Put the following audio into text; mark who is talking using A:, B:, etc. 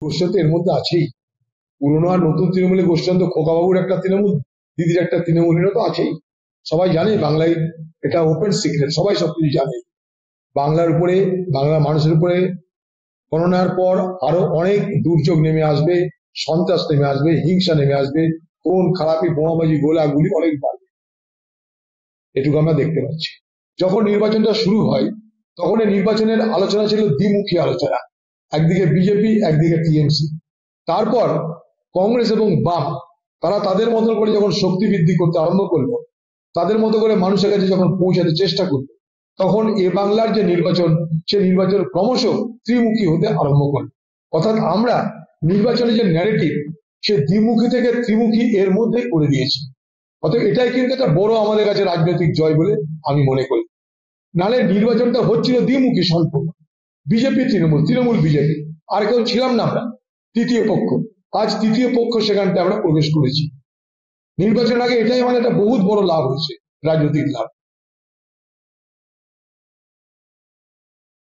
A: গোষ্ঠী তো এর মধ্যে আছেই। পুরনো আর নতুন তৃণমূলের গোষ্ঠী তো খোকাবাবুর একটা তৃণমূল, দিদির একটা তৃণমূলেরও তো আছেই। সবাই জানে বাংলায়, এটা ওপেন সিক্রেট, সবাই সবকিছু জানে। বাংলার উপরে, বাংলা মানুষের উপরে করোনার পর আরো অনেক দুর্যোগ নেমে আসবে, সন্ত্রাস নেমে আসবে, হিংসা নেমে আসবে, খুন খারাপি বোমাবাজি গোলাগুলি অনেক বাড়বে, এটুকু আমরা দেখতে পাচ্ছি। যখন নির্বাচনটা শুরু হয় তখন এই নির্বাচনের আলোচনা ছিল দ্বিমুখী আলোচনা, একদিকে বিজেপি একদিকে টিএমসি। তারপর কংগ্রেস এবং বাম তারা তাদের মতো করে যখন শক্তি বৃদ্ধি করতে আরম্ভ করলো, তাদের মতো করে মানুষের কাছে যখন পৌঁছাতে চেষ্টা করলো, তখন এ বাংলার যে নির্বাচন, সে নির্বাচন ক্রমশ ত্রিমুখী হতে আরম্ভ করলো। অর্থাৎ আমরা নির্বাচনের যে ন্যারেটিভ, সে দ্বিমুখী থেকে ত্রিমুখী এর মধ্যেই করে দিয়েছি। অতএব এটাই কিন্তু একটা বড় আমাদের কাছে রাজনৈতিক জয় বলে আমি মনে করি। নালে নির্বাচনটা হচ্ছিল দ্বিমুখী সম্পূর্ণ, বিজেপি তৃণমূল, তৃণমূল বিজেপি, আর কেউ ছিলাম না আমরা তৃতীয় পক্ষ। আজ তৃতীয় পক্ষ সেখানটা আমরা প্রবেশ করেছি। নির্বাচন আগে এটাই আমাদের একটা বহুত বড় লাভ হয়েছে, রাজনৈতিক লাভ।